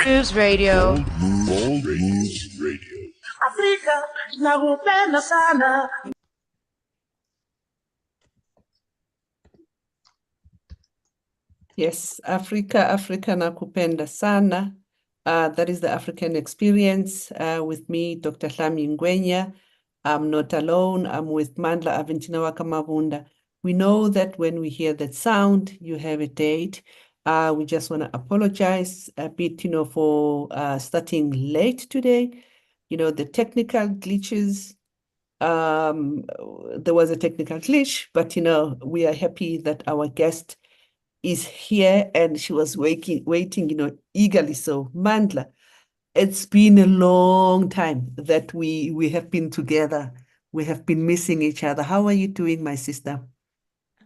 Moves Radio. Bold Moves Radio. Afrika nakupenda sana. Yes, Africa nakupenda sana. That is the African experience with me, Dr. Hlami Ngwenya. I'm not alone. I'm with Mandla Aventina Mabunda. We know that when we hear that sound, you have a date. We just want to apologize a bit, for starting late today. The technical glitches. There was a technical glitch, but we are happy that our guest is here and she was waiting, eagerly. So Mandla, it's been a long time that we have been together. We have been missing each other. How are you doing, my sister?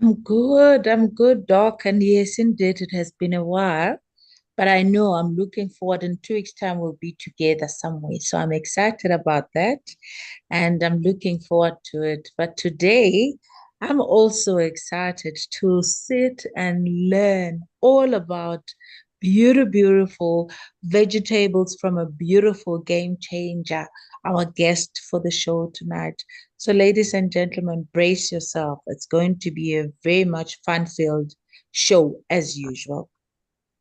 I'm good, Doc. And yes, indeed, it has been a while, but I know I'm looking forward. In 2 weeks' time, we'll be together somewhere. So I'm excited about that and I'm looking forward to it. But today, I'm also excited to sit and learn all about beautiful vegetables from a beautiful game changer, our guest for the show tonight. So, ladies and gentlemen, brace yourself. It's going to be a very much fun-filled show as usual.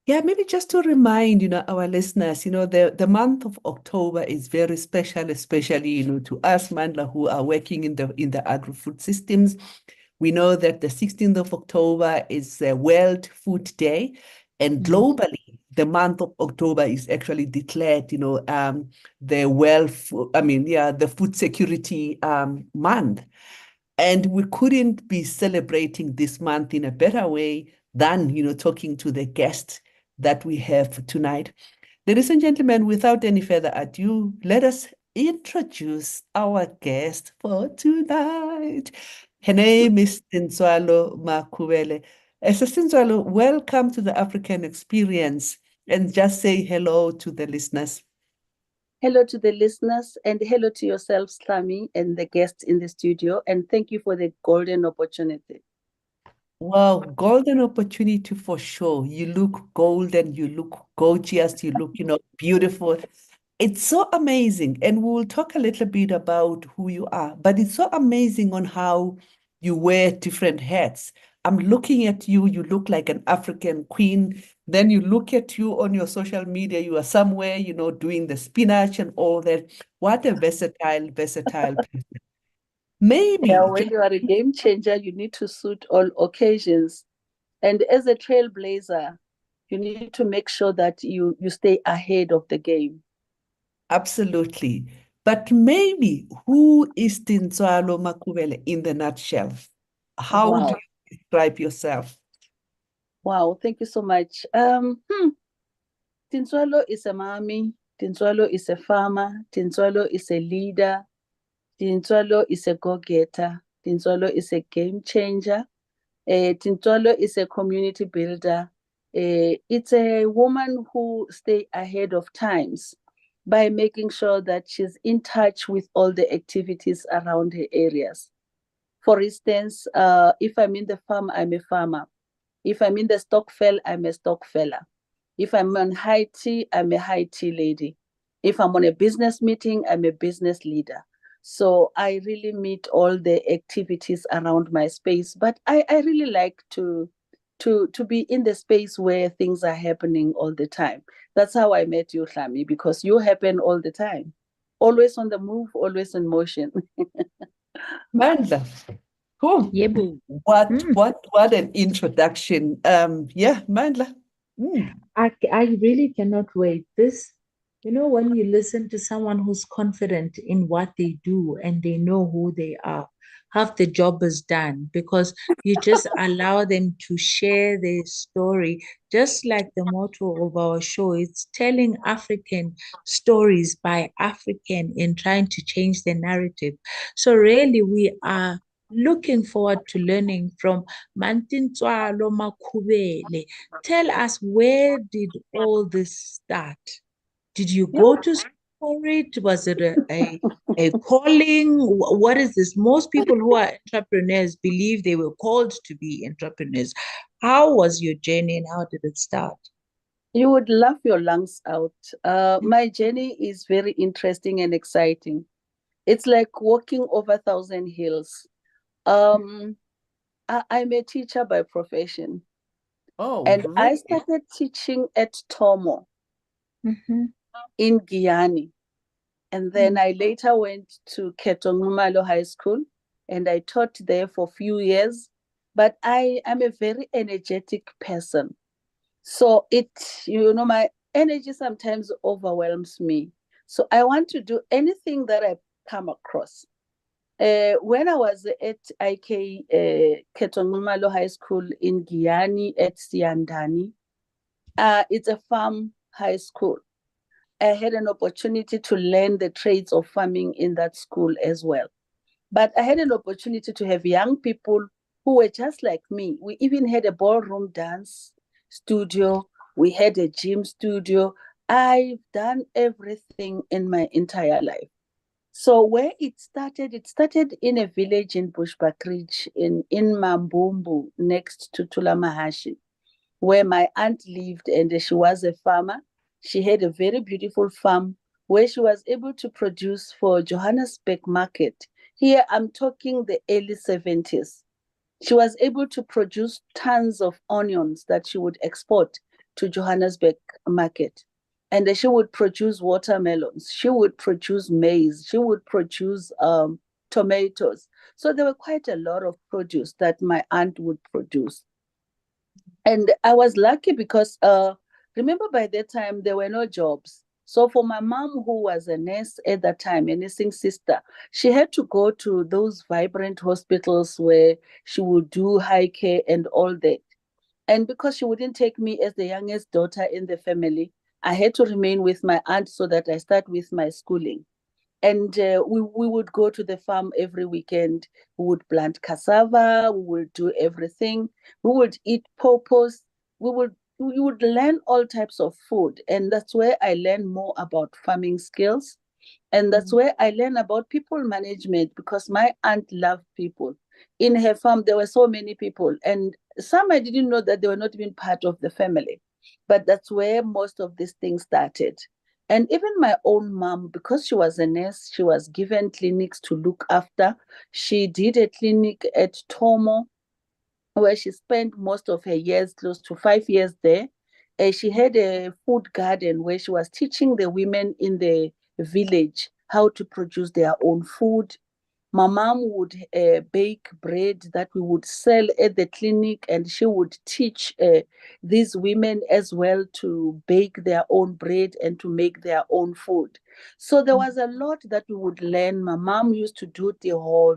Yeah, maybe just to remind, our listeners, the month of October is very special, especially, to us, Mandla, who are working in the agri-food systems. We know that the 16th of October is World Food Day, and globally, the month of October is actually declared, the the food security month. And we couldn't be celebrating this month in a better way than, talking to the guest that we have tonight. Ladies and gentlemen, without any further ado, let us introduce our guest for tonight. Her name is Tintswalo Makhubele. Tintswalo, welcome to the African Experience, and just say hello to the listeners. Hello to the listeners and hello to yourselves, Hlami, and the guests in the studio. And thank you for the golden opportunity. Wow, golden opportunity for sure. You look golden, you look gorgeous, you look, beautiful. It's so amazing. And we'll talk a little bit about who you are, but it's so amazing on how you wear different hats. I'm looking at you, you look like an African queen. Then you look at you on your social media, you are somewhere, doing the spinach and all that. What a versatile person. Maybe. Yeah, when you are a game changer, you need to suit all occasions. And as a trailblazer, you need to make sure that you stay ahead of the game. Absolutely. But maybe who is Tintswalo Makhubele in the nutshell? How do you describe yourself? Wow, thank you so much. Tintswalo is a mommy. Tintswalo is a farmer. Tintswalo is a leader. Tintswalo is a go-getter. Tintswalo is a game changer. Tintswalo is a community builder. It's a woman who stays ahead of times by making sure that she's in touch with all the activities around her areas. For instance, if I'm in the farm, I'm a farmer. If I'm in the stockfell, I'm a stockfeller. If I'm on high tea, I'm a high tea lady. If I'm on a business meeting, I'm a business leader. So I really meet all the activities around my space, but I really like to be in the space where things are happening all the time. That's how I met you, Hlami, because you happen all the time. Always on the move, always in motion. Mandla. Cool. Yeah. What an introduction. Mandla. I really cannot wait. This, when you listen to someone who's confident in what they do and they know who they are, half the job is done because you just allow them to share their story, just like the motto of our show. It's telling African stories by African in trying to change the narrative. So really, we are looking forward to learning from Tintswalo Makhubele. Tell us, where did all this start? Did you go to school for it? Was it a calling? What is this? Most people who are entrepreneurs believe they were called to be entrepreneurs. How was your journey and how did it start? You would laugh your lungs out. My journey is very interesting and exciting. It's like walking over 1,000 hills. Um, I'm a teacher by profession, Oh, and I great. started teaching at Tomo Mm-hmm. in Guyana. And then I later went to Ketongumalo High School and I taught there for a few years. But I am a very energetic person. So my energy sometimes overwhelms me. So I want to do anything that I come across. When I was at IK Ketongumalo High School in Guyana at Siandani, it's a farm high school. I had an opportunity to learn the trades of farming in that school as well. But I had an opportunity to have young people who were just like me. We even had a ballroom dance studio, we had a gym studio. I've done everything in my entire life. So where it started in a village in Bushbuckridge in Mambumbu next to Tulamahashi, where my aunt lived and she was a farmer. She had a very beautiful farm where she was able to produce for Johannesburg market. Here I'm talking the early 70s. She was able to produce tons of onions that she would export to Johannesburg market. And then she would produce watermelons. She would produce maize. She would produce tomatoes. So there were quite a lot of produce that my aunt would produce. And I was lucky because remember by that time there were no jobs. So for my mom, who was a nurse at that time, a nursing sister, she had to go to those vibrant hospitals where she would do high care and all that. And because she wouldn't take me as the youngest daughter in the family, I had to remain with my aunt so that I start with my schooling. And we would go to the farm every weekend. We would plant cassava. We would do everything. We would eat purpose. We would learn all types of food, and that's where I learned more about farming skills. And that's where I learned about people management because my aunt loved people. In her farm, there were so many people, and some I didn't know that they were not even part of the family. But that's where most of these things started. And even my own mom, because she was a nurse, she was given clinics to look after. She did a clinic at Tomo, where she spent most of her years, close to 5 years there. She had a food garden where she was teaching the women in the village how to produce their own food. My mom would bake bread that we would sell at the clinic, and she would teach these women as well to bake their own bread and to make their own food. So there was a lot that we would learn. My mom used to do the whole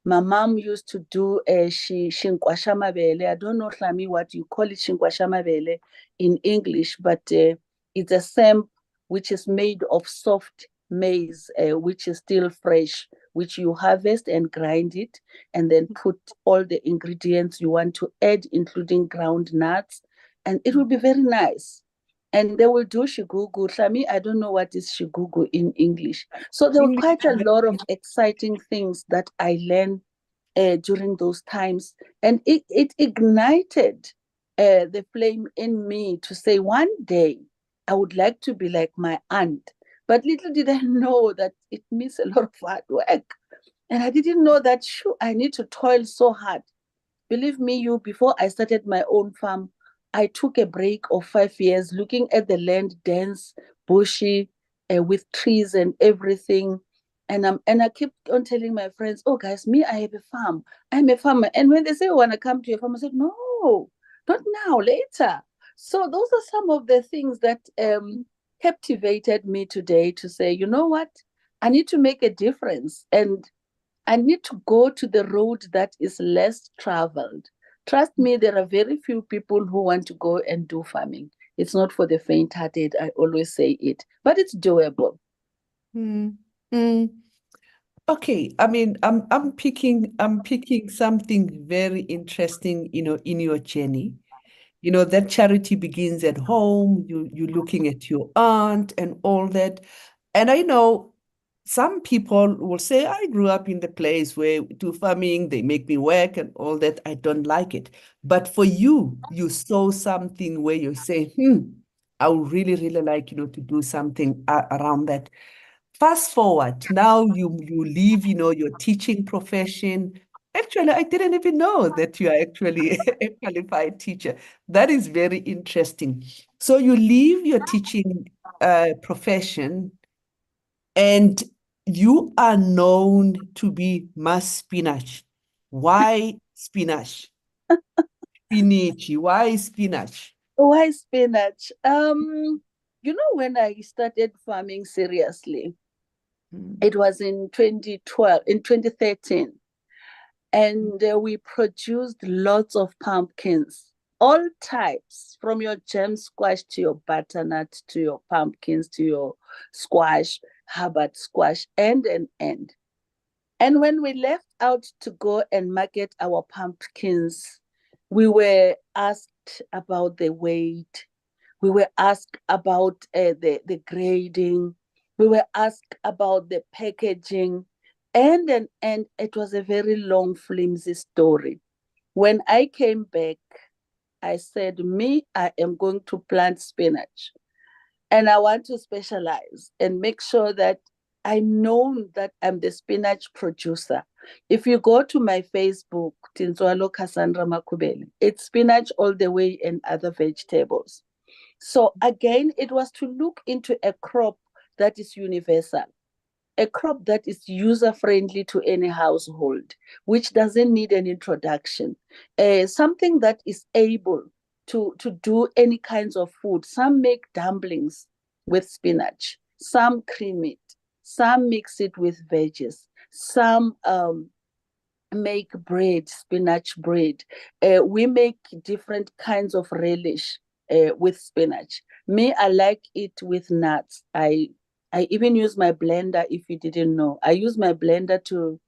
my mom used to do a shinkwashamabele. I don't know, Hlami, what you call it, shinkwashamabele in English, but it's a samp which is made of soft maize, which is still fresh, which you harvest and grind it, and then put all the ingredients you want to add, including ground nuts, and it will be very nice. And they will do shigugu. Hlami, I don't know what is shigugu in English. So there were English. quite a lot of exciting things that I learned during those times. And it ignited the flame in me to say, one day I would like to be like my aunt. But little did I know that it means a lot of hard work. And I didn't know that, sure, I need to toil so hard. Believe me, before I started my own farm, I took a break of 5 years looking at the land dense, bushy, with trees and everything. And I kept on telling my friends, oh guys, me, I have a farm. I'm a farmer. And when they say, oh, want to come to your farm, I said, no, not now, later. So those are some of the things that captivated me today to say, you know what? I need to make a difference. And I need to go to the road that is less traveled. Trust me, there are very few people who want to go and do farming. It's not for the faint-hearted. I always say it, but it's doable. Mm. Mm. Okay, I mean, I'm picking something very interesting, in your journey. That charity begins at home. You're looking at your aunt and all that. And I know some people will say, I grew up in the place where we do farming, they make me work and all that. I don't like it. But for you, you saw something where you say, I would really, really like, to do something around that. Fast forward, now you leave, your teaching profession. Actually, I didn't even know that you are actually a qualified teacher. That is very interesting. So you leave your teaching profession and you are known to be Mass Spinach. Why spinach? Spinach. Why spinach? Why spinach? When I started farming seriously, it was in 2012, in 2013. And we produced lots of pumpkins, all types, from your gem squash to your butternut to your pumpkins to your squash, Hubbard squash, and. And when we left out to go and market our pumpkins, we were asked about the weight. We were asked about the grading. We were asked about the packaging. And it was a very long, flimsy story. When I came back, I said, I am going to plant spinach. And I want to specialize and make sure that I'm known that I'm the spinach producer. If you go to my Facebook, Tintswalo Cassandra Makhubele, it's spinach all the way and other vegetables. So again, it was to look into a crop that is universal, a crop that is user-friendly to any household, which doesn't need an introduction, something that is able to do any kinds of food. Some make dumplings with spinach, some cream it, some mix it with veggies, some make bread, spinach bread. We make different kinds of relish with spinach. Me, I like it with nuts. I even use my blender. If you didn't know, I use my blender to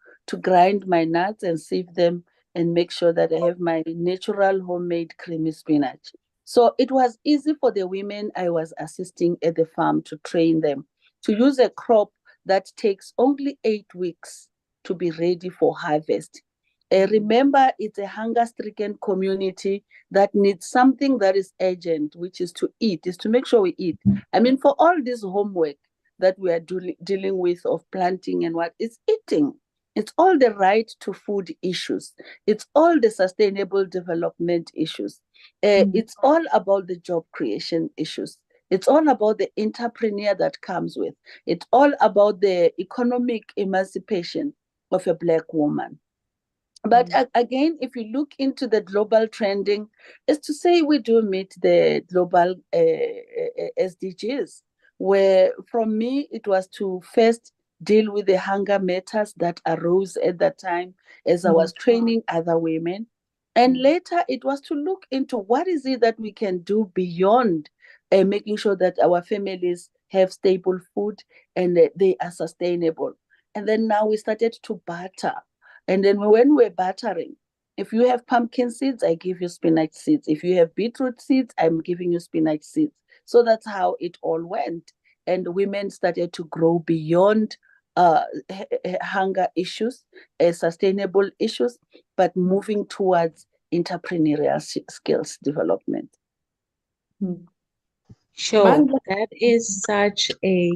grind my nuts and sieve them and make sure that I have my natural homemade creamy spinach. So it was easy for the women I was assisting at the farm to train them to use a crop that takes only 8 weeks to be ready for harvest. Remember, it's a hunger-stricken community that needs something that is urgent, which is to eat, is to make sure we eat. I mean, for all this homework that we are dealing with of planting and what, it's eating. It's all the right to food issues. It's all the sustainable development issues. It's all about the job creation issues. It's all about the entrepreneur that comes with. It's all about the economic emancipation of a Black woman. But again, if you look into the global trending, is to say we do meet the global SDGs, where from me, it was to first deal with the hunger matters that arose at that time as I was training other women. And later, it was to look into what is it that we can do beyond making sure that our families have stable food and they are sustainable. And then now we started to barter. And then when we're battering, if you have pumpkin seeds, I give you spinach seeds. If you have beetroot seeds, I'm giving you spinach seeds. So that's how it all went. And women started to grow beyond hunger issues, sustainable issues, but moving towards entrepreneurial skills development. Sure, that is such a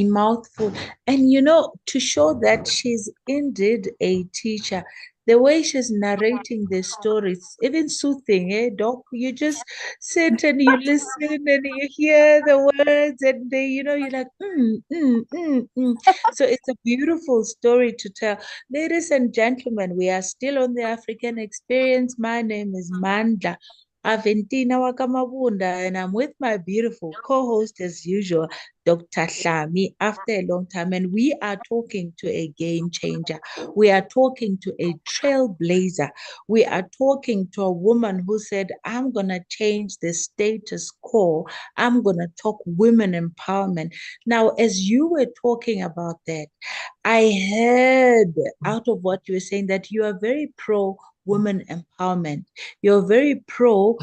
mouthful. And to show that she's indeed a teacher, the way she's narrating the stories, even soothing, Doc, you just sit and you listen and you hear the words and you're like, So it's a beautiful story to tell. Ladies and gentlemen, we are still on the African Experience. My name is Mandla Aventina Mabunda, and I'm with my beautiful co-host as usual, Dr. Hlami, after a long time, and we are talking to a game changer. We are talking to a trailblazer. We are talking to a woman who said, I'm going to change the status quo. I'm going to talk women empowerment. Now, as you were talking about that, I heard out of what you were saying that you are very pro women empowerment. You're very pro,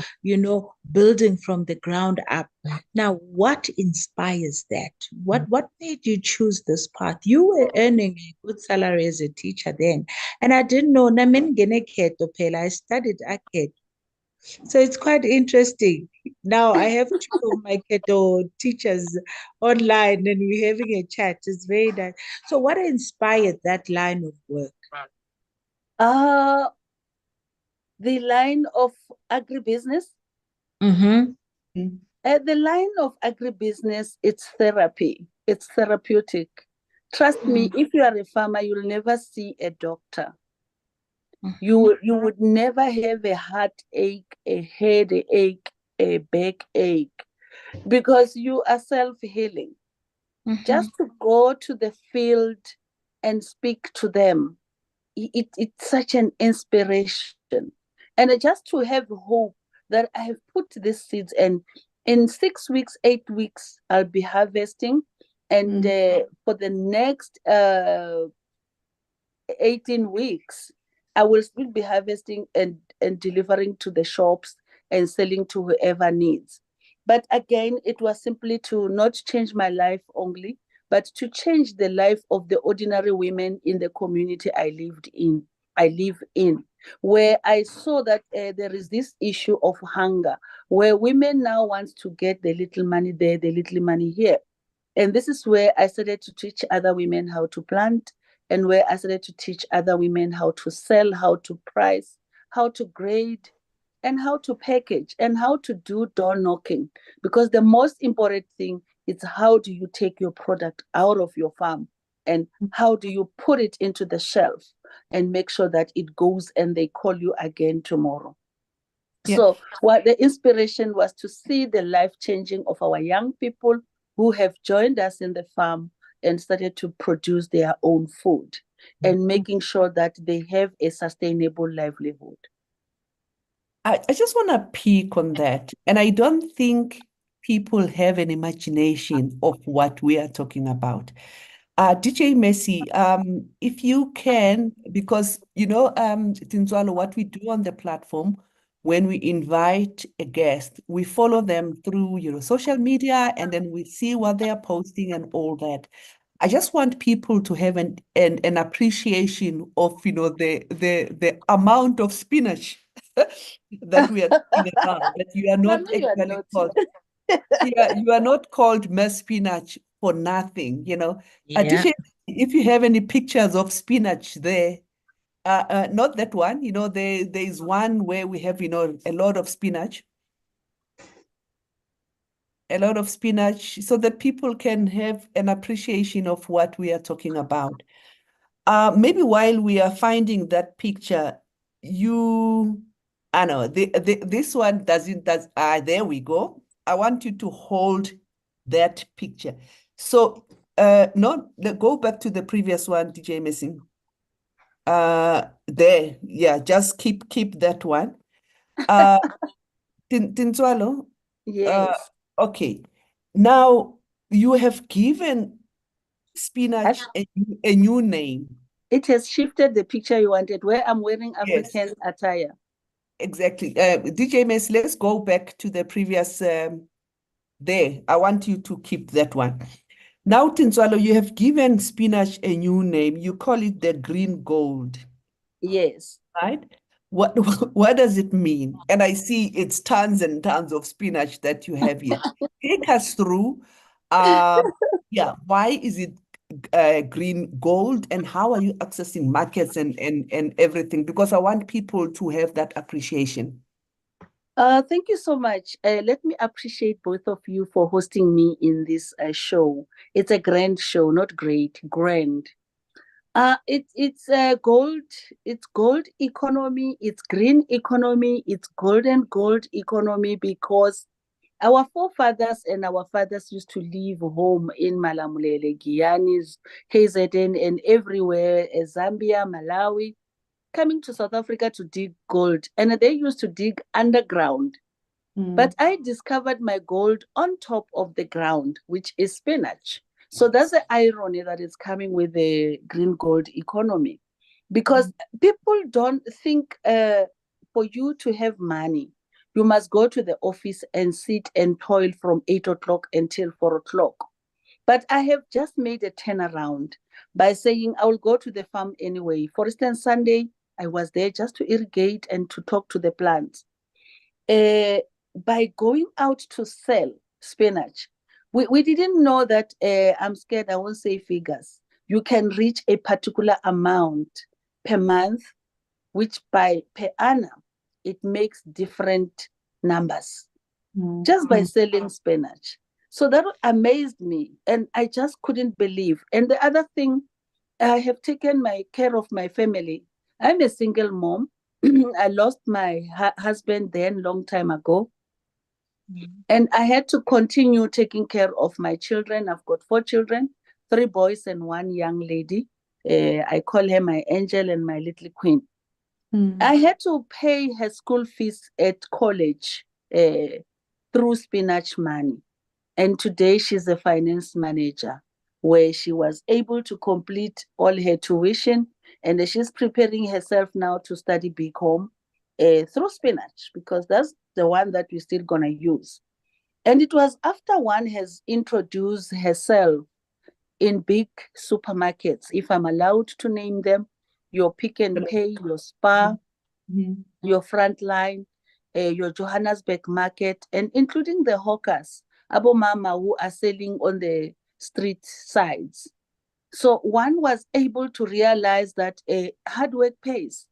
building from the ground up. Now, what inspires that? What made you choose this path? You were earning a good salary as a teacher then, and I didn't know. I studied arcade. So it's quite interesting. Now I have two of my keto teachers online and we're having a chat. It's very nice. So what inspired that line of work? Uh, the line of agribusiness. Mm-hmm. The line of agribusiness, it's therapy. It's therapeutic. Trust me, if you are a farmer, you'll never see a doctor. You would never have a heartache, a headache, a backache, because you are self-healing. Just to go to the field and speak to them, it's such an inspiration. And just to have hope that I have put these seeds, and in 6 weeks, 8 weeks, I'll be harvesting. And for the next 18 weeks, I will still be harvesting and delivering to the shops and selling to whoever needs. But again, it was simply to not change my life only, but to change the life of the ordinary women in the community I live in, where I saw that there is this issue of hunger, where women now want to get the little money there, the little money here. And this is where I started to teach other women how to plant, and where I started to teach other women how to sell, how to price, how to grade, and how to package, and how to do door knocking. Because the most important thing is, how do you take your product out of your farm, and how do you put it into the shelf and make sure that it goes and they call you again tomorrow. Yeah. So what the inspiration was to see the life changing of our young people who have joined us in the farm and started to produce their own food, and making sure that they have a sustainable livelihood. I just want to pick on that. And I don't think people have an imagination of what we are talking about. DJ Messi, if you can, because Tintswalo, what we do on the platform when we invite a guest, we follow them through social media, and then we see what they are posting and all that. I just want people to have an appreciation of the amount of spinach that we are talking about. That you are not You are actually not. called. Yeah, you are not called mess spinach for nothing. Yeah. Additionally, if you have any pictures of spinach there, not that one. There is one where we have a lot of spinach. A lot of spinach, so that people can have an appreciation of what we are talking about. Maybe while we are finding that picture, I know this one there we go. I want you to hold that picture. So, go back to the previous one, DJ Missing. There, yeah, just keep that one. Tintswalo, Yes. okay. Now you have given spinach a new name. It has shifted the picture you wanted, where I'm wearing Yes, African attire. exactly. DJ Mess, let's go back to the previous there. I want you to keep that one. Now, Tintswalo, you have given spinach a new name. You call it the green gold, Yes. right? What what does it mean? And I see it's tons and tons of spinach that you have here. Take us through. Yeah, why is it green gold, and how are you accessing markets and everything? Because I want people to have that appreciation. Thank you so much. Let me appreciate both of you for hosting me in this show. It's a grand show, not great, grand. It's gold. It's gold economy. It's green economy. It's golden gold economy, because our forefathers and our fathers used to leave home in Malamulele, Guianis, KZN, and everywhere, Zambia, Malawi, coming to South Africa to dig gold. And they used to dig underground. But I discovered my gold on top of the ground, which is spinach. So that's the irony that is coming with the green gold economy. because people don't think for you to have money, you must go to the office and sit and toil from 8 o'clock until 4 o'clock. But I have just made a turnaround by saying I will go to the farm anyway. For instance, Sunday, I was there just to irrigate and to talk to the plants. By going out to sell spinach, we didn't know that, I'm scared I won't say figures. You can reach a particular amount per month, which per annum, it makes different numbers just by selling spinach. So that amazed me, and I just couldn't believe. And the other thing, I have taken care of my family. I'm a single mom. I lost my husband then long time ago. And I had to continue taking care of my children. I've got 4 children, 3 boys and 1 young lady. I call her my angel and my little queen. I had to pay her school fees at college through spinach money. And today she's a finance manager, where she was able to complete all her tuition, and she's preparing herself now to study BCom through spinach, because that's the one that we're still going to use. And it was after one has introduced herself in big supermarkets, if I'm allowed to name them, your Pick and Pay, your Spar, your Frontline, your Johannesburg Market, and including the hawkers, Abo Mama, who are selling on the street sides. So one was able to realize that hard work pays,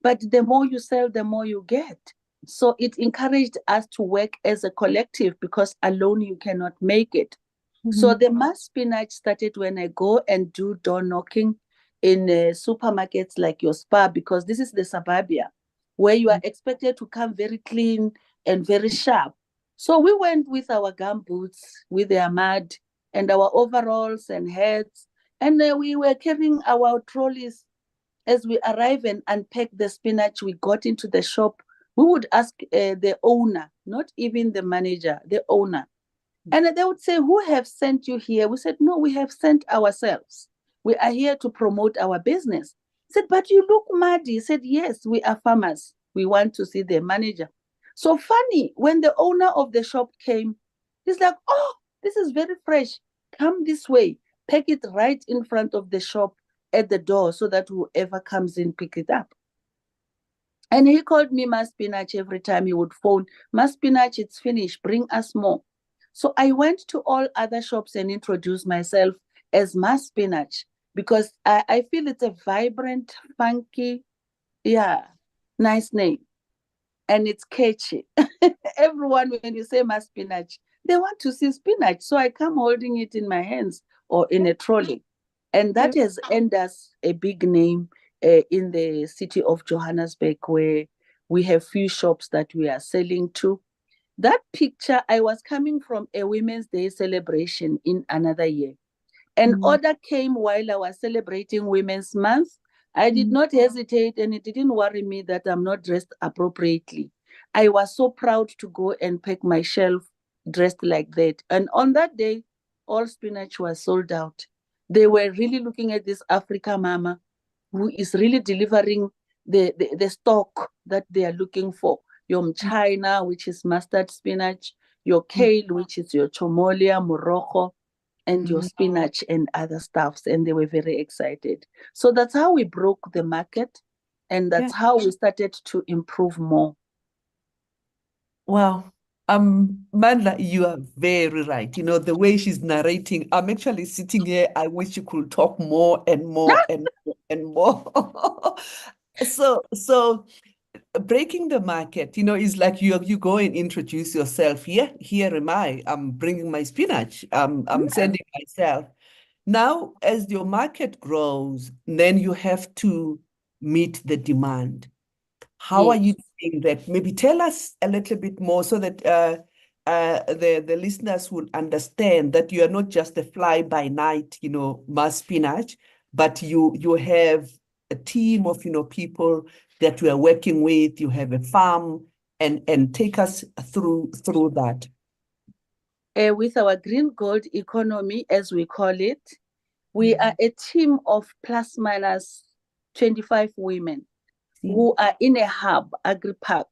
but the more you sell, the more you get. So it encouraged us to work as a collective, because alone you cannot make it. So the mass spinach started when I go and do door knocking in supermarkets like your Spar, because this is the suburbia where you are expected to come very clean and very sharp. So we went with our gumboots, with their mud and our overalls and hats, and we were carrying our trolleys. As we arrive and unpack the spinach we got into the shop, we would ask the owner, not even the manager, the owner. And they would say, who have sent you here? We said, no, we have sent ourselves. We are here to promote our business. He said, but you look muddy. He said, yes, we are farmers. We want to see the manager. So funny, when the owner of the shop came, he's like, oh, this is very fresh. Come this way. Pack it right in front of the shop at the door, so that whoever comes in, pick it up. And he called me Ma Spinach every time he would phone. Ma Spinach, it's finished. Bring us more. So I went to all other shops and introduced myself as Ma Spinach, because I feel it's a vibrant, funky, nice name. And it's catchy. Everyone, when you say Ma Spinach, they want to see spinach. So I come holding it in my hands or in a trolley. And that has earned us a big name in the city of Johannesburg, where we have few shops that we are selling to. That picture, I was coming from a Women's Day celebration in another year. An order came while I was celebrating Women's Month. I did not hesitate, and it didn't worry me that I'm not dressed appropriately. I was so proud to go and pack my shelf dressed like that. And on that day, all spinach was sold out. They were really looking at this Africa mama who is really delivering the stock that they are looking for. Your China, which is mustard spinach, your kale, which is your chomolia, morojo, and your spinach and other stuffs. And they were very excited. So that's how we broke the market. And that's how we started to improve more. Wow. Mandla, you are very right. You know, the way she's narrating, I'm actually sitting here. I wish you could talk more and more and more and more. So breaking the market, you know, is like you go and introduce yourself. Here am I. I'm bringing my spinach. I'm sending myself. Now, as your market grows, then you have to meet the demand. How are you doing that? Maybe tell us a little bit more, so that the listeners will understand that you are not just a fly by night, you know, Ma Spinach, but you have a team of, you know, people that you are working with. You have a farm, and take us through that. With our green gold economy, as we call it, we are a team of plus minus 25 women who are in a hub, agri-park.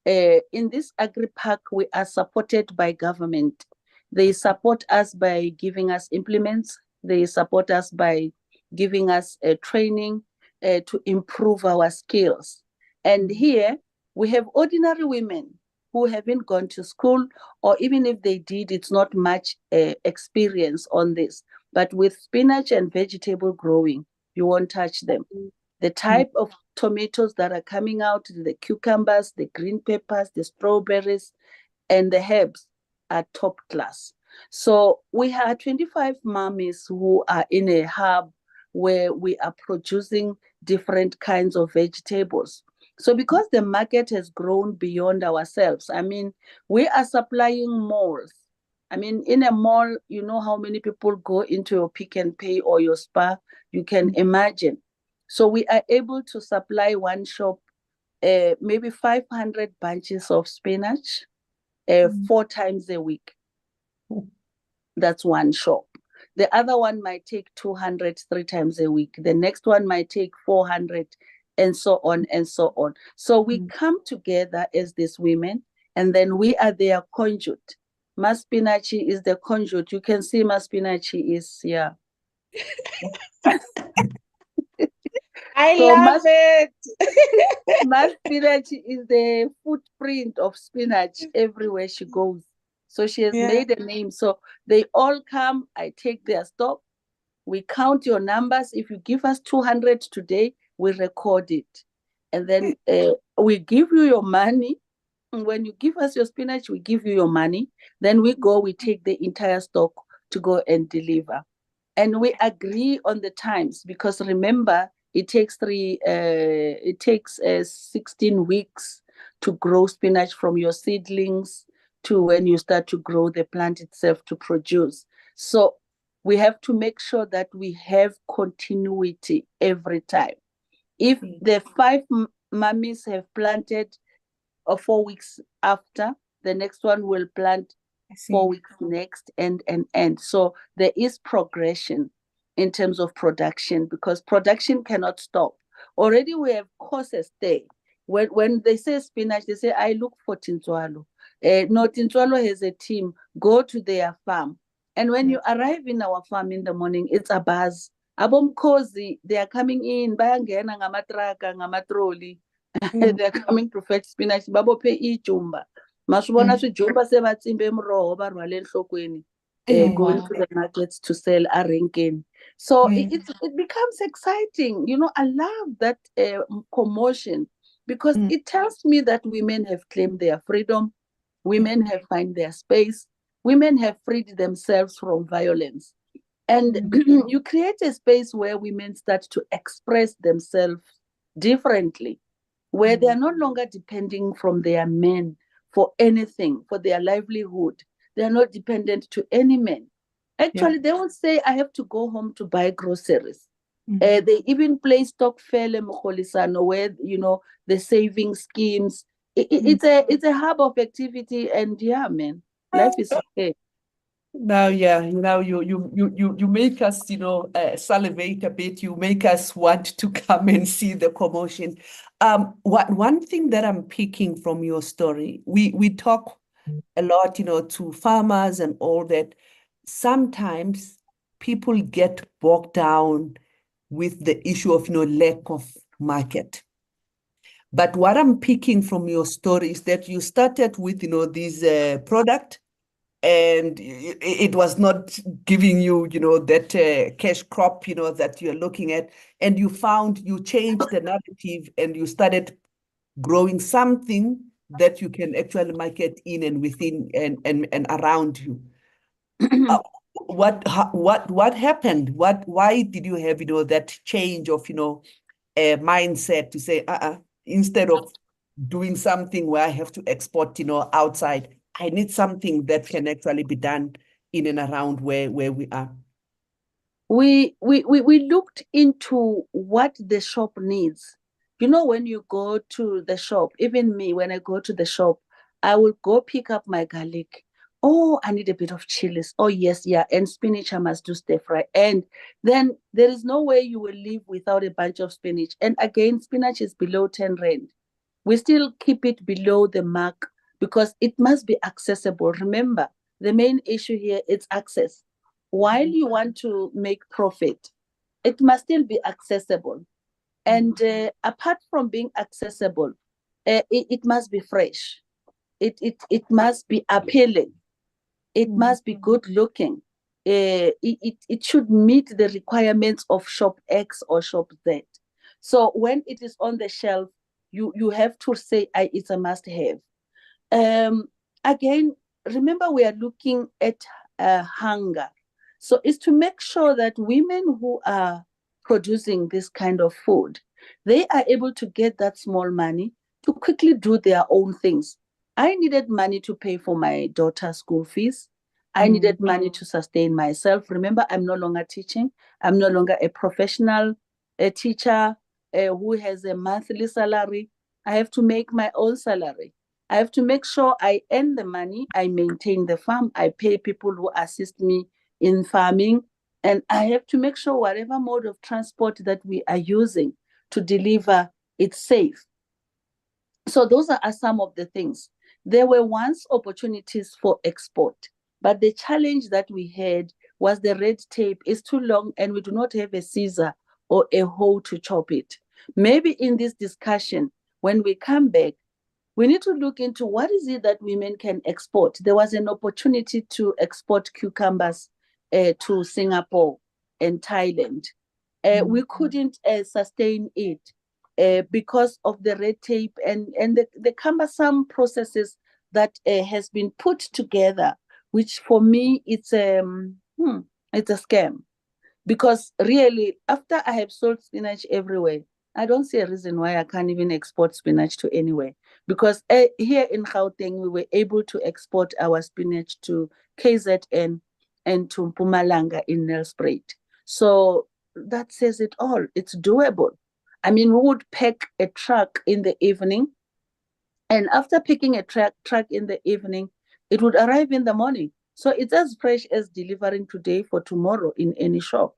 In this agri-park, we are supported by government. They support us by giving us implements. They support us by giving us training to improve our skills. And here we have ordinary women who haven't gone to school, or even if they did, it's not much experience on this. But with spinach and vegetable growing, you won't touch them. The type of tomatoes that are coming out, the cucumbers, the green peppers, the strawberries, and the herbs are top class. So we have 25 mummies who are in a hub where we are producing different kinds of vegetables. So because the market has grown beyond ourselves, I mean, we are supplying malls. I mean, in a mall, you know how many people go into your Pick and Pay or your Spar, you can imagine. So we are able to supply one shop maybe 500 bunches of spinach 4 times a week. That's one shop. The other one might take 200 3 times a week. The next one might take 400, and so on and so on. So we come together as these women, and then we are their conduit. Maspinachi is the conduit. You can see Maspinachi is here. I So love it. Maspinachi is the footprint of spinach everywhere she goes. So she has made a name. So they all come, I take their stock, we count your numbers. If you give us 200 today, we record it. And then we give you your money. And when you give us your spinach, we give you your money. Then we go, we take the entire stock to go and deliver. And we agree on the times, because remember, it takes 16 weeks to grow spinach from your seedlings to when you start to grow the plant itself to produce. So we have to make sure that we have continuity every time. If the 5 mummies have planted 4 weeks after, the next one will plant 4 weeks next, and. So there is progression in terms of production, because production cannot stop. Already we have courses there. When they say spinach, they say, I look for Tintswalo. No, Tintswalo has a team. Go to their farm. And when you arrive in our farm in the morning, it's a buzz. Abomkhozi, they are coming in, bayangena ngamatraka, ngamatroli. They're coming to fetch spinach. Babophe ijumba. Masibona swijumba sebatsimbe emroho barwale enhlokweni. Going to the markets to sell arenkeni. So it becomes exciting. You know, I love that commotion, because it tells me that women have claimed their freedom, women have found their space, women have freed themselves from violence. And you create a space where women start to express themselves differently, where they are no longer depending from their men for anything, for their livelihood. They are not dependent to any man. Actually, they will say, I have to go home to buy groceries. They even play stokvel Mokholisano, where, you know, the saving schemes. It's a hub of activity, and man, life is okay. Now, you make us, salivate a bit. You make us want to come and see the commotion. One thing that I'm picking from your story, we talk a lot, to farmers and all that. Sometimes people get bogged down with the issue of, lack of market. But what I'm picking from your story is that you started with, this product, and it was not giving you, that cash crop, that you're looking at. And you changed the narrative, and you started growing something that you can actually market in and within and around you. What happened? Why did you have, that change of, mindset to say, instead of doing something where I have to export, outside, I need something that can actually be done in and around where we are? We looked into what the shop needs. When you go to the shop, even me, when I go to the shop, I will go pick up my garlic, Oh, I need a bit of chilies. Oh, yes, yeah. And spinach, I must do stir fry. And then there is no way you will live without a bunch of spinach. And again, spinach is below 10 rand. We still keep it below the mark because it must be accessible. Remember, the main issue here is access. While you want to make profit, it must still be accessible. And apart from being accessible, it must be fresh. It must be appealing. It must be good looking. It should meet the requirements of shop X or shop Z. So when it is on the shelf, you have to say it's a must have. Again, remember we are looking at hunger. So it's to make sure that women who are producing this kind of food, they are able to get that small money to quickly do their own things. I needed money to pay for my daughter's school fees. I needed money to sustain myself. Remember, I'm no longer teaching. I'm no longer a professional teacher who has a monthly salary. I have to make my own salary. I have to make sure I earn the money, I maintain the farm, I pay people who assist me in farming, and I have to make sure whatever mode of transport that we are using to deliver, it's safe. So those are some of the things. There were once opportunities for export, but the challenge that we had was the red tape is too long and we do not have a scissor or a hoe to chop it. Maybe in this discussion, when we come back, we need to look into what is it that women can export. There was an opportunity to export cucumbers to Singapore and Thailand. We couldn't sustain it because of the red tape and the cumbersome processes that has been put together, which for me it's a scam. Because really, after I have sold spinach everywhere, I don't see a reason why I can't even export spinach to anywhere. Because here in Gauteng, we were able to export our spinach to KZN and to Mpumalanga in Nelspruit. So that says it all. It's doable. I mean, we would pack a truck in the evening, and after picking a truck in the evening, it would arrive in the morning. So it's as fresh as delivering today for tomorrow in any shop.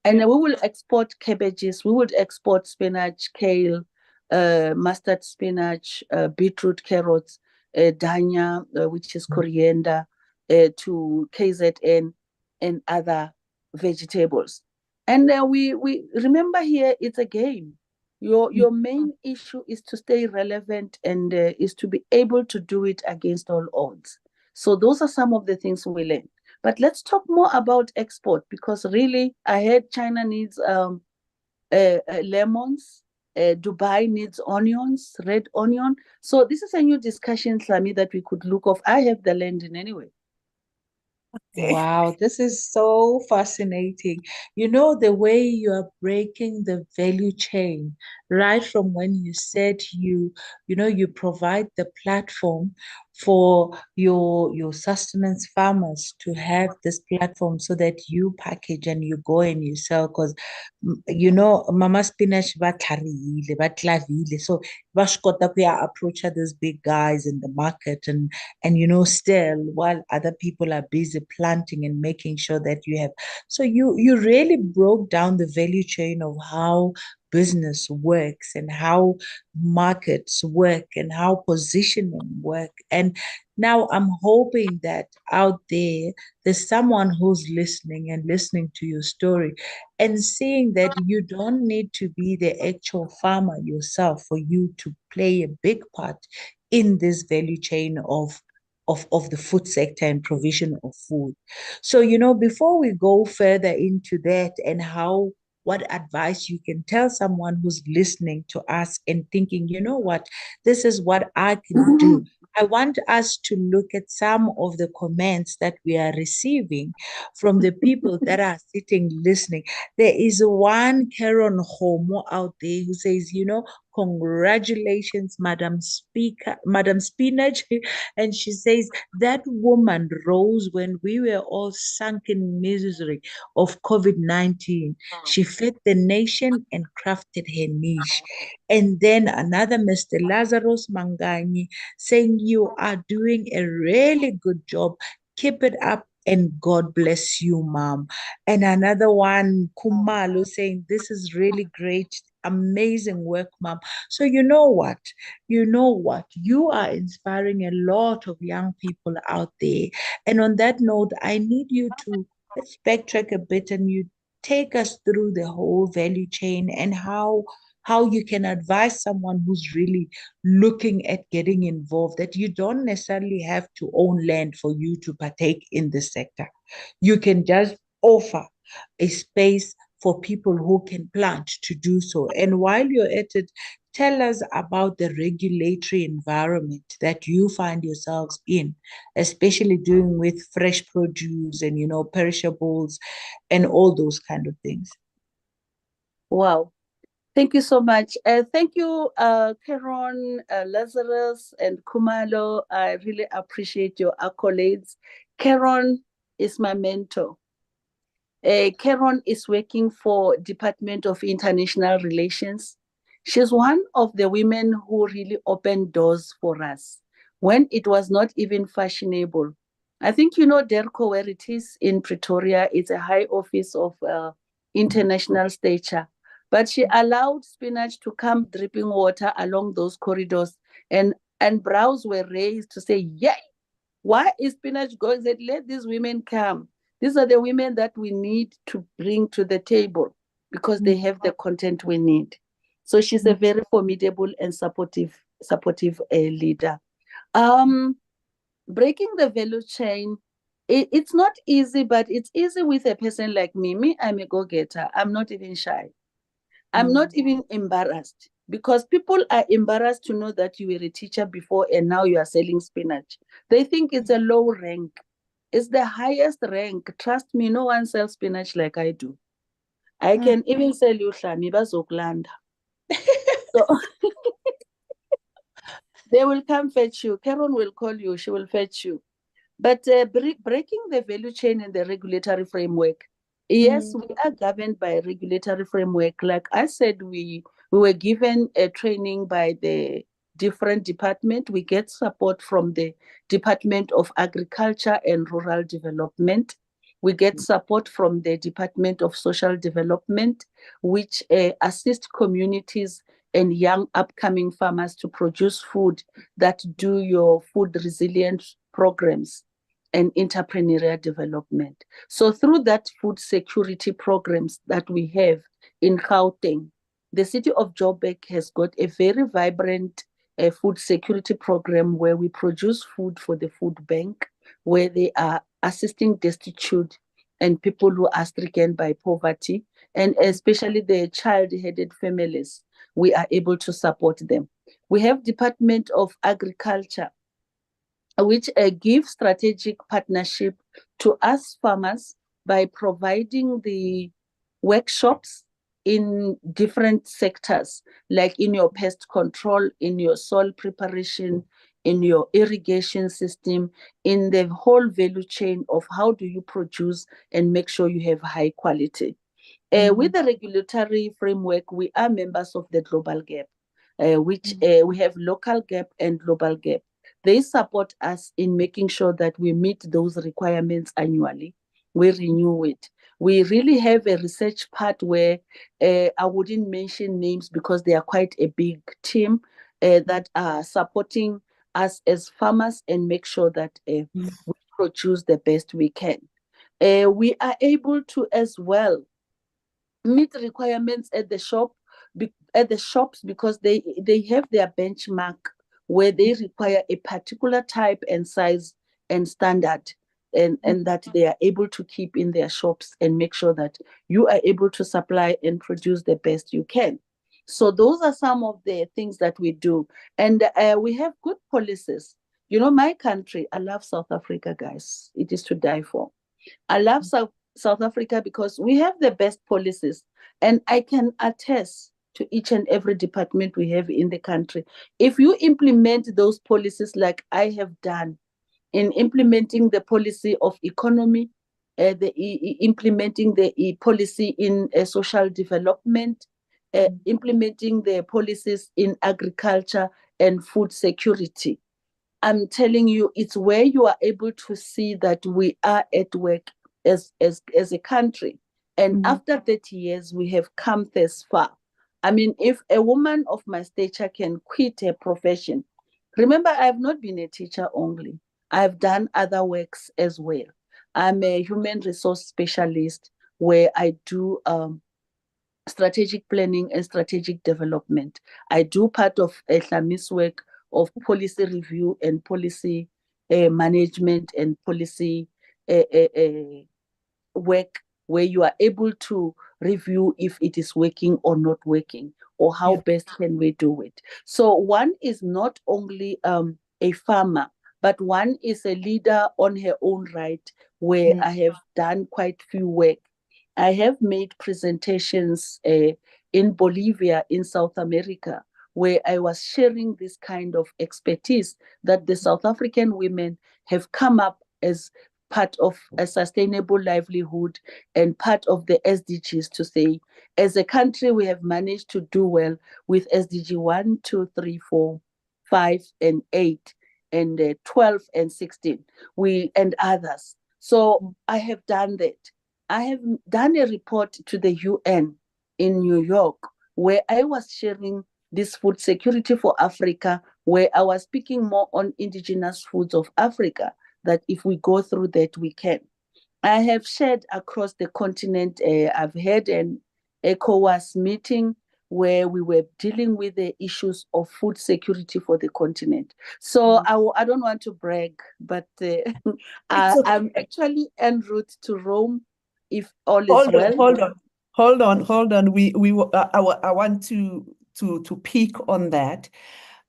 And we will export cabbages, we would export spinach, kale, mustard spinach, beetroot, carrots, dania, which is coriander, to KZN and other vegetables. And we remember here it's a game. Your main issue is to stay relevant and is to be able to do it against all odds. So those are some of the things we learned. But let's talk more about export because really, I heard China needs lemons, Dubai needs onions, red onion. So this is a new discussion, Hlami, that we could look of. I have the land in anyway. Wow, this is so fascinating. You know, the way you are breaking the value chain, right from when you said you provide the platform for your sustenance farmers to have this platform so that you package and you go and you sell. Because Mama Spinach ba tlharihile, ba tlavile. So ba swi kota ku ya approach these big guys in the market and still while other people are busy planting and making sure that you have. So you really broke down the value chain of how business works and how markets work and how positioning work. And now I'm hoping that out there's someone who's listening and listening to your story and seeing that you don't need to be the actual farmer yourself for you to play a big part in this value chain of the food sector and provision of food. So, before we go further into that and what advice you can tell someone who's listening to us and thinking, you know what, this is what I can do. I want us to look at some of the comments that we are receiving from the people that are sitting listening. There is one Karen Homo out there who says, congratulations, Madam Speaker, Madam Spinach. And she says, that woman rose when we were all sunk in misery of COVID-19. She fed the nation and crafted her niche. And then another Mr. Lazarus Mangani saying, you are doing a really good job. Keep it up and God bless you, mom. And another one, Kumalo, saying, this is really great, amazing work, mom. So you know what? You know what? You are inspiring a lot of young people out there. And on that note, I need you to let's backtrack a bit and you take us through the whole value chain and how you can advise someone who's really looking at getting involved, that you don't necessarily have to own land for you to partake in this sector. You can just offer a space for people who can plant to do so. And while you're at it, tell us about the regulatory environment that you find yourselves in, especially dealing with fresh produce and, perishables and all those kind of things. Wow. Thank you so much. Thank you, Karen, Lazarus, and Kumalo. I really appreciate your accolades. Karen is my mentor. Karen is working for Department of International Relations. She's one of the women who really opened doors for us when it was not even fashionable. I think you know DERCO, where it is in Pretoria. It's a high office of international stature. But she allowed spinach to come dripping water along those corridors, and brows were raised to say, yay, why is spinach going? Said, let these women come. These are the women that we need to bring to the table because they have the content we need. So she's a very formidable and supportive leader. Breaking the value chain, it's not easy, but it's easy with a person like me. Me, I'm a go-getter. I'm not even shy. I'm not even embarrassed because people are embarrassed to know that you were a teacher before and now you are selling spinach. They think it's a low rank. It's the highest rank. Trust me, no one sells spinach like I do. I can even sell you Hlami bazokulanda. So they will come fetch you. Karen will call you. She will fetch you. But breaking the value chain and the regulatory framework, yes, we are governed by a regulatory framework. Like I said, we were given a training by the different department. We get support from the Department of Agriculture and Rural Development. We get support from the Department of Social Development, which assist communities and young upcoming farmers to produce food that do your food resilience programs and entrepreneurial development. So through that food security programs that we have in Gauteng, the city of Joburg has got a very vibrant food security program where we produce food for the food bank, where they are assisting destitute and people who are stricken by poverty, and especially the child-headed families. We are able to support them. We have Department of Agriculture, which give strategic partnership to us farmers by providing the workshops in different sectors, like in your pest control, in your soil preparation, in your irrigation system, in the whole value chain of how do you produce and make sure you have high quality. With the regulatory framework, we are members of the Global Gap, which we have local gap and global gap. They support us in making sure that we meet those requirements annually. We renew it. We really have a research part where I wouldn't mention names because they are quite a big team that are supporting us as farmers and make sure that we produce the best we can. We are able to as well meet requirements at the shops because they have their benchmark where they require a particular type and size and standard and that they are able to keep in their shops and make sure that you are able to supply and produce the best you can. So those are some of the things that we do. And we have good policies. You know, my country, I love South Africa, guys. It is to die for. I love South Africa because we have the best policies. And I can attest to each and every department we have in the country. If you implement those policies like I have done in implementing the policy of economy, implementing the policy in social development, implementing the policies in agriculture and food security, I'm telling you, it's where you are able to see that we are at work as a country. And after 30 years, we have come this far. I mean, if a woman of my stature can quit her profession, remember, I have not been a teacher only. I've done other works as well. I'm a human resource specialist where I do strategic planning and strategic development. I do part of Hlami's work of policy review and policy management and policy work, where you are able to review if it is working or not working, or how best can we do it. So one is not only a farmer, but one is a leader on her own right, where I have done quite few work. I have made presentations in Bolivia, in South America, where I was sharing this kind of expertise that the South African women have come up as part of a sustainable livelihood and part of the SDGs, to say, as a country, we have managed to do well with SDG 1, 2, 3, 4, 5, and 8, and 12 and 16, and others. So I have done that. I have done a report to the UN in New York, where I was sharing this food security for Africa, where I was speaking more on indigenous foods of Africa, that if we go through that, we can. I have shared across the continent. I've had an ECOWAS meeting where we were dealing with the issues of food security for the continent. So I don't want to brag, but I'm actually en route to Rome, if all is well. Hold on. I want to peek on that.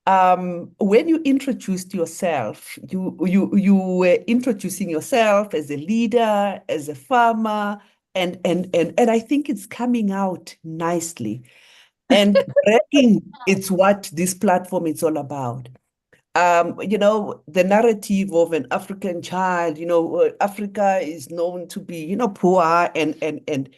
When you introduced yourself, you were introducing yourself as a leader, as a farmer, and I think it's coming out nicely. And bragging, it's what this platform is all about. The narrative of an African child, Africa is known to be, poor, and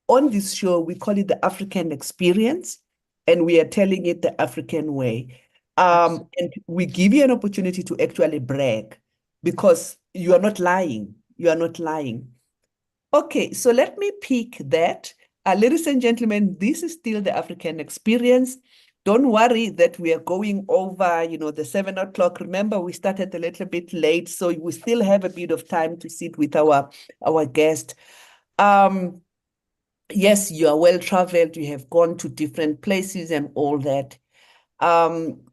on this show, we call it the African experience, and we are telling it the African way. And we give you an opportunity to actually brag, because you are not lying. You are not lying. Okay, so let me pick that. Ladies and gentlemen, this is still the African experience. Don't worry that we are going over, the 7 o'clock. Remember, we started a little bit late, so we still have a bit of time to sit with our guest. Yes, you are well-traveled. You have gone to different places and all that.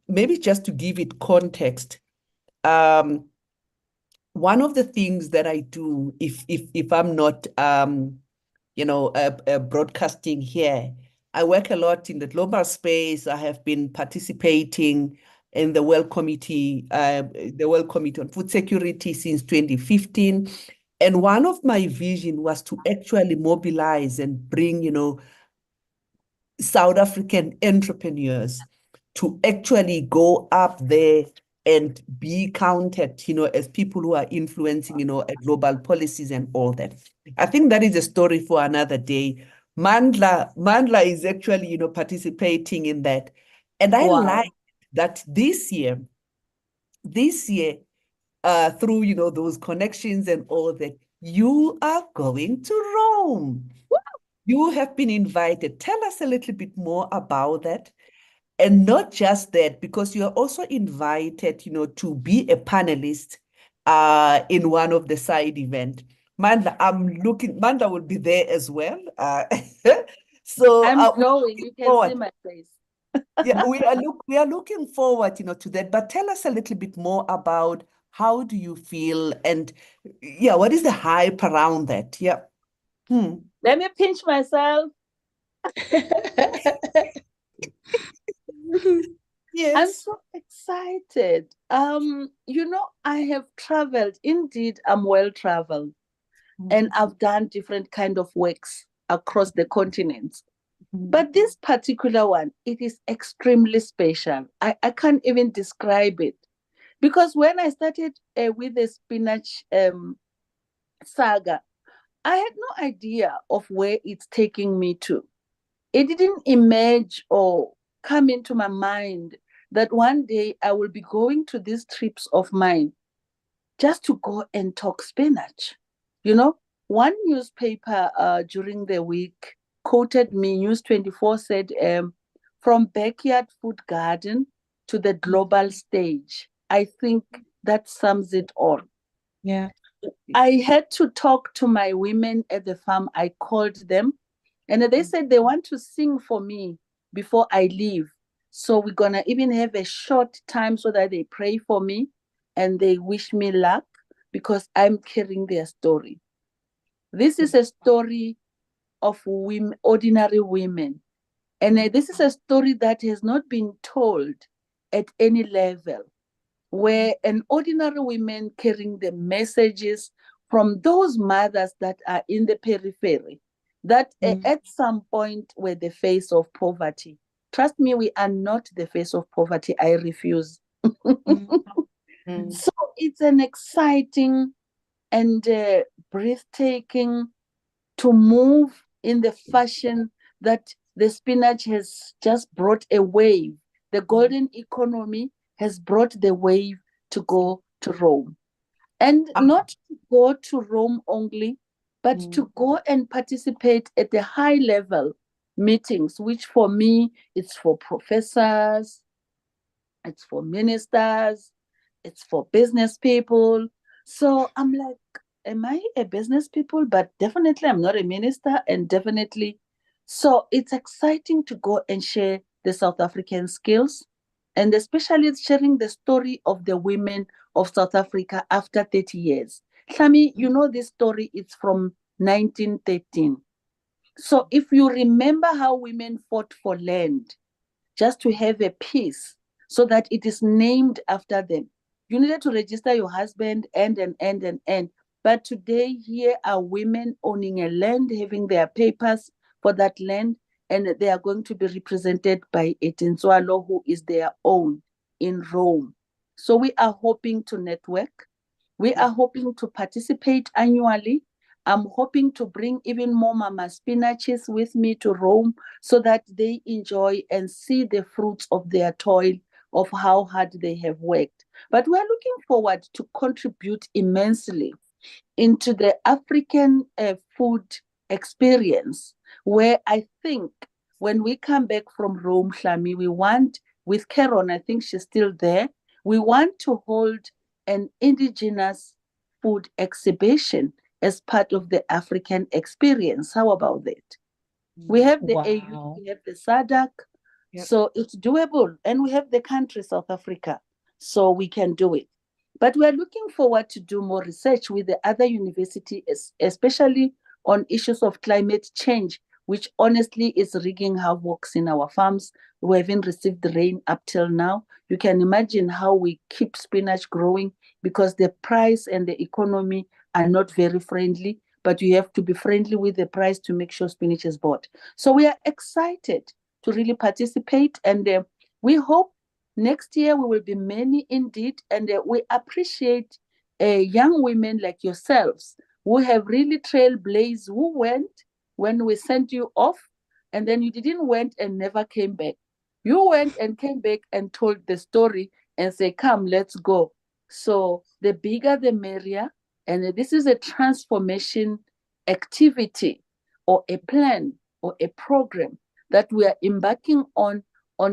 Maybe just to give it context, one of the things that I do, if I'm not, broadcasting here, I work a lot in the global space. I have been participating in the World Committee on Food Security since 2015. And one of my vision was to actually mobilize and bring, South African entrepreneurs to actually go up there and be counted, as people who are influencing, global policies and all that. I think that is a story for another day. Mandla is actually, participating in that. And I like that this year, through, those connections and all that, you are going to Rome. You have been invited. Tell us a little bit more about that. And not just that, because you are also invited, to be a panelist in one of the side events. Mandla will be there as well. So I'm going. You can see my face. Yeah, we are looking forward, to that. But tell us a little bit more about how do you feel, and what is the hype around that? Yeah. Let me pinch myself. Yes. I'm so excited. I have traveled. Indeed, I'm well-traveled. And I've done different kind of works across the continent. But this particular one, it is extremely special. I can't even describe it. Because when I started with the spinach saga, I had no idea of where it's taking me to. It didn't emerge or come into my mind that one day I will be going to these trips of mine just to go and talk spinach. You know, one newspaper during the week quoted me, News 24 said, from backyard food garden to the global stage. I think that sums it all. Yeah. I had to talk to my women at the farm. I called them and they said they want to sing for me before I leave. So we're going to even have a short time so that they pray for me and they wish me luck because I'm carrying their story. This is a story of women, ordinary women. And this is a story that has not been told at any level, where an ordinary woman carrying the messages from those mothers that are in the periphery, that at some point were the face of poverty. Trust me, we are not the face of poverty. I refuse. So it's an exciting and breathtaking to move in the fashion that the spinach has just brought a wave. The golden economy has brought the wave to go to Rome. And not to go to Rome only, but to go and participate at the high level meetings, which for me, it's for professors, it's for ministers, it's for business people. So I'm like, am I a business people? But definitely I'm not a minister, and definitely. So it's exciting to go and share the South African skills, and especially sharing the story of the women of South Africa after 30 years. Hlami, you know this story, it's from 1913. So if you remember how women fought for land just to have a peace so that it is named after them. You needed to register your husband and. But today, here are women owning a land, having their papers for that land, and they are going to be represented by a Tintswalo who is their own in Rome. So we are hoping to network. We are hoping to participate annually. I'm hoping to bring even more mama spinaches with me to Rome so that they enjoy and see the fruits of their toil, of how hard they have worked. But we're looking forward to contribute immensely into the African food experience, where I think when we come back from Rome, Hlami, we want, with Caron, I think she's still there, we want to hold an indigenous food exhibition as part of the African experience. How about that? We have the AU, we have the SADC, so it's doable. And we have the country, South Africa, so we can do it. But we're looking forward to do more research with the other universities, especially on issues of climate change, which honestly is wreaking havoc in our farms. We haven't received the rain up till now. You can imagine how we keep spinach growing because the price and the economy are not very friendly, but you have to be friendly with the price to make sure spinach is bought. So we are excited to really participate, and we hope next year we will be many indeed, and we appreciate young women like yourselves who have really trailblazed, who went when we sent you off, and then you didn't went and never came back. You went and came back and told the story and say, come, let's go. So the bigger the merrier, and this is a transformation activity or a plan or a program that we are embarking on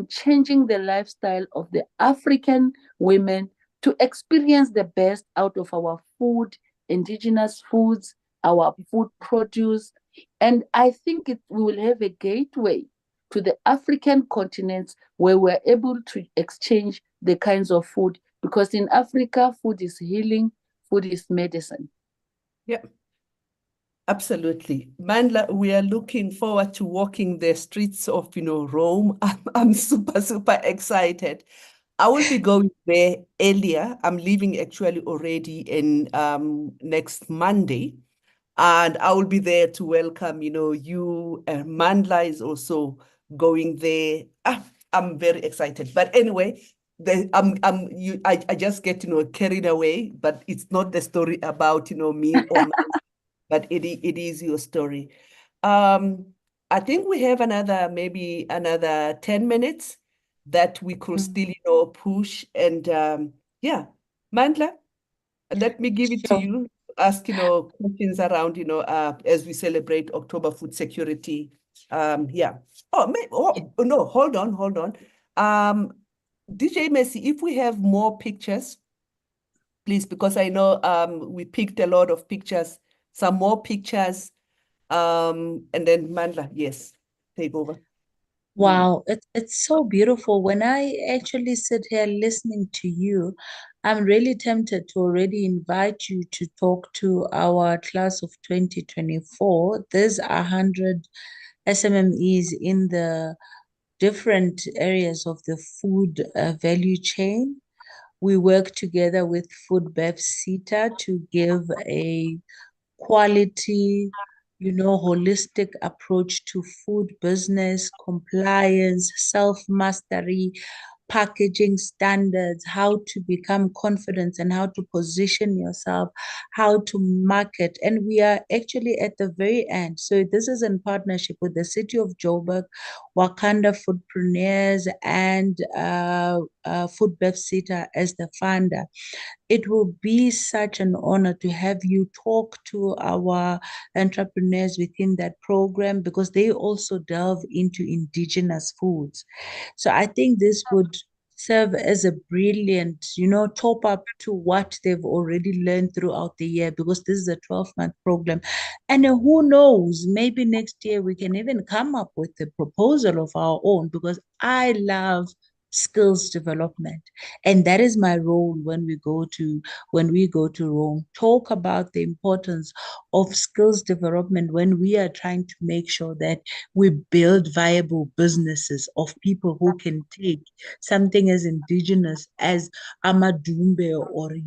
changing the lifestyle of the African women to experience the best out of our food, indigenous foods, our food produce. And I think we will have a gateway to the African continents where we're able to exchange the kinds of food, because in Africa, food is healing, food is medicine. Yeah. Absolutely. Mandla, we are looking forward to walking the streets of, Rome. I'm super, super excited. I will be going there earlier. I'm leaving actually already in next Monday. And I will be there to welcome, you. Mandla is also going there. I'm very excited. But anyway, I just get, carried away, but it's not the story about, me or but it is your story. Um, I think we have maybe another 10 minutes that we could still, push. And yeah, Mandla, let me give it to Sure. you. Ask, questions around, as we celebrate October Food Security. Yeah. No, hold on. DJ Messi, if we have more pictures, please, because I know we picked a lot of pictures, some more pictures. And then Mandla, yes, take over. Wow, it's so beautiful. When I actually sit here listening to you, I'm really tempted to already invite you to talk to our class of 2024. There's 100 SMMEs in the different areas of the food value chain. We work together with Food Bev Sita to give a quality, holistic approach to food business, compliance, self-mastery, packaging standards, how to become confident and how to position yourself, how to market. And we are actually at the very end. So this is in partnership with the City of Joburg, Wakanda Foodpreneurs, and Food Bev Sita as the funder. It will be such an honor to have you talk to our entrepreneurs within that program because they also delve into indigenous foods. So I think this would serve as a brilliant, top up to what they've already learned throughout the year because this is a 12-month program. And who knows, maybe next year we can even come up with a proposal of our own because I love skills development, and that is my role when we go to Rome. Talk about the importance of skills development when we are trying to make sure that we build viable businesses of people who can take something as indigenous as amadumbe or to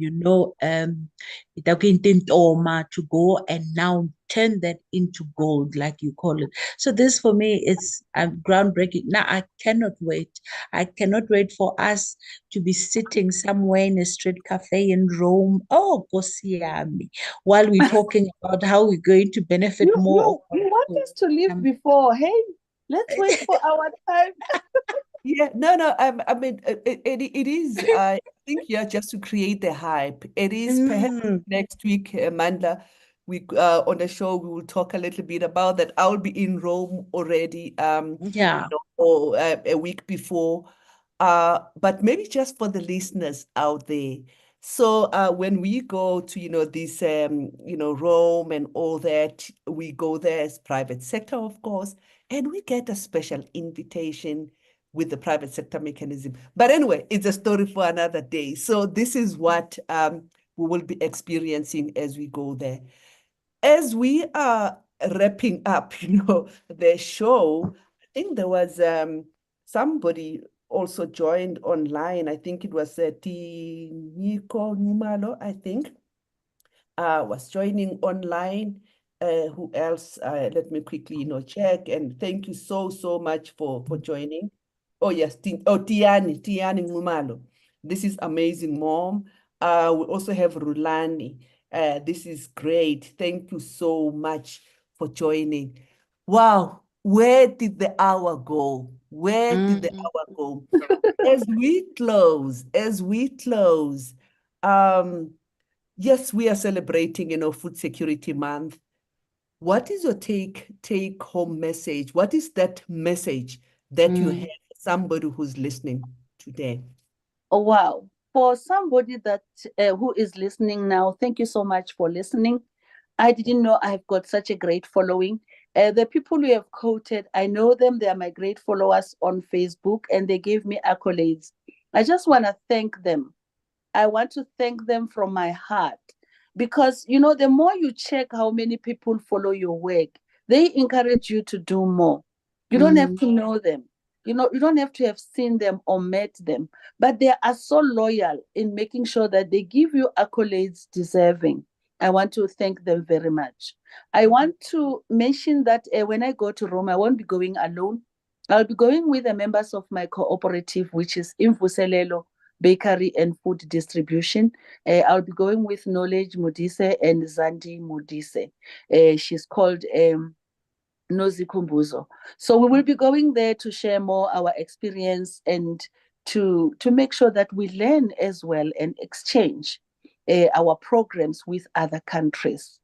go and now turn that into gold, like you call it. So this for me, it's groundbreaking. Now I cannot wait. I cannot wait for us to be sitting somewhere in a street cafe in Rome. Oh, Kosiami, while we're talking about how we're going to benefit more. You want us to leave before? Hey, let's wait for our time. Yeah, no. I mean, it is. I think, yeah, just to create the hype. It is perhaps next week, Amanda. We on the show we will talk a little bit about that. I will be in Rome already. Yeah. Or a week before. But maybe just for the listeners out there. So when we go to this Rome and all that, we go there as private sector, of course, and we get a special invitation with the private sector mechanism. But anyway, it's a story for another day. So this is what we will be experiencing as we go there. As we are wrapping up, the show, I think there was somebody also joined online. I think it was Tiniko Numalo, I think, was joining online. Who else? Let me quickly, check. And thank you so much for joining. Oh, yes. Tiani Ngumalo. This is amazing, Mom. We also have Rulani. This is great. Thank you so much for joining. Wow, where did the hour go? Where did the hour go? As we close, yes, we are celebrating, Food Security Month. What is your take home message? What is that message that you have for somebody who's listening today? Oh, wow. For somebody that who is listening now, thank you so much for listening. I didn't know I've got such a great following. The people you have quoted, I know them. They are my great followers on Facebook, and they gave me accolades. I just want to thank them. I want to thank them from my heart because, the more you check how many people follow your work, they encourage you to do more. You don't have to know them. You don't have to have seen them or met them, but they are so loyal in making sure that they give you accolades deserving. I want to thank them very much. I want to mention that when I go to Rome, I won't be going alone. I'll be going with the members of my cooperative, which is Imvuselelo Bakery and Food Distribution. I'll be going with Knowledge Modise and Zandi Modise. She's called Nozi Kumbuzo. So we will be going there to share more our experience and to make sure that we learn as well and exchange our programs with other countries.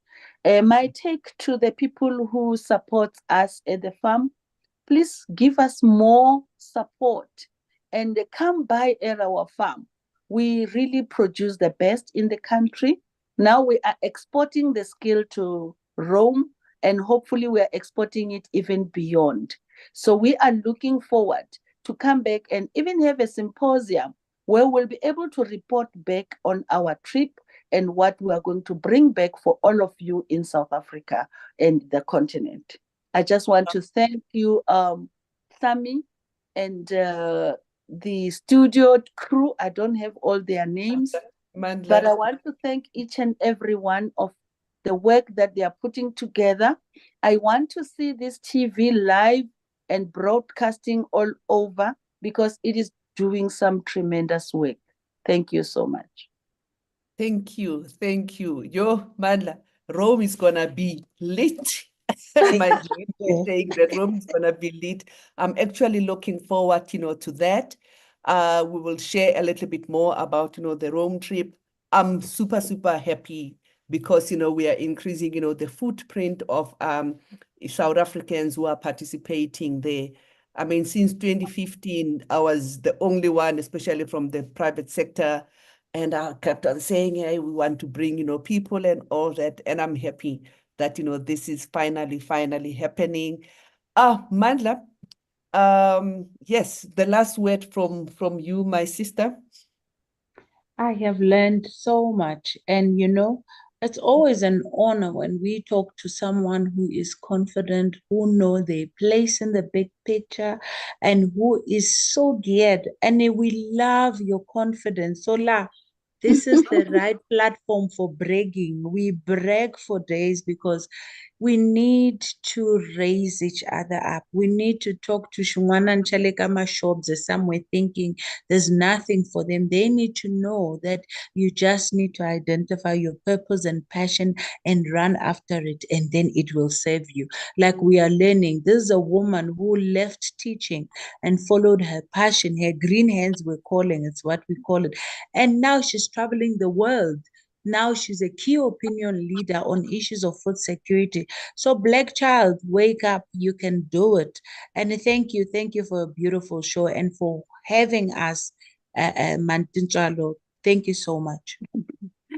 My take to the people who support us at the farm, please give us more support and come by at our farm. We really produce the best in the country. Now we are exporting the skill to Rome, and hopefully we are exporting it even beyond. So we are looking forward to come back and even have a symposium where we'll be able to report back on our trip and what we are going to bring back for all of you in South Africa and the continent. I just want to thank you, Hlami, and the studio crew. I don't have all their names, but I want to thank each and every one of the work that they are putting together. I want to see this TV live and broadcasting all over because it is doing some tremendous work. Thank you so much. Thank you. Thank you. Yo, Mandla, Rome is going to be lit. My dream is saying that Rome is going to be lit. I'm actually looking forward, to that. We will share a little bit more about, the Rome trip. I'm super, super happy because, we are increasing, the footprint of South Africans who are participating there. I mean, since 2015, I was the only one, especially from the private sector. And I kept on saying, hey, we want to bring, people and all that. And I'm happy that, this is finally happening. Mandla, yes, the last word from you, my sister. I have learned so much. And, it's always an honor when we talk to someone who is confident, who know their place in the big picture, and who is so geared. And we love your confidence. So, this is the right platform for bragging. We brag for days because we need to raise each other up. We need to talk to Shungwana and Chalekama shops somewhere thinking there's nothing for them. They need to know that you just need to identify your purpose and passion and run after it, and then it will serve you. Like we are learning, this is a woman who left teaching and followed her passion. Her green hands were calling, it's what we call it. And now she's traveling the world. Now she's a key opinion leader on issues of food security. So Black child, wake up, you can do it. And thank you for a beautiful show and for having us, Tintswalo. Thank you so much.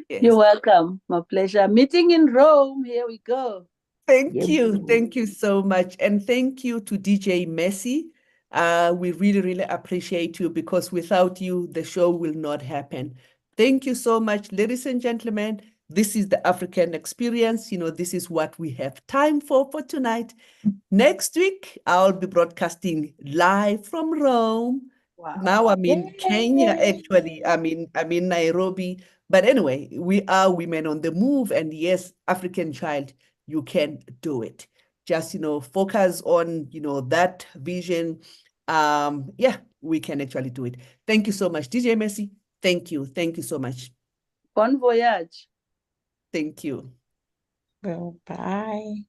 Yes. You're welcome. My pleasure. Meeting in Rome. Here we go. Thank you. Thank you so much. And thank you to DJ Messi. We really, really appreciate you because without you, the show will not happen. Thank you so much, ladies and gentlemen. This is the African experience. This is what we have time for tonight. Next week, I'll be broadcasting live from Rome. Wow. Now I'm in Kenya, actually. I'm in Nairobi. But anyway, we are women on the move. And yes, African child, you can do it. Just, focus on, that vision. Yeah, we can actually do it. Thank you so much, DJ Messi. Thank you. Thank you so much. Bon voyage. Thank you. Well, bye.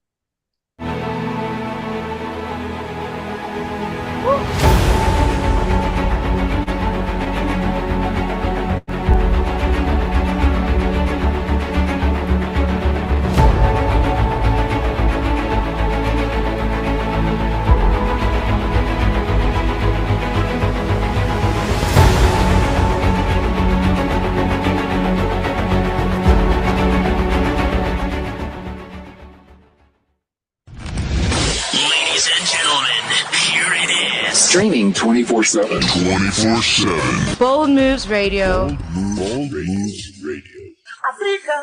Ladies and gentlemen, here it is. Streaming 24/7. 24/7. Bold Moves Radio. Bold Moves Radio. Africa.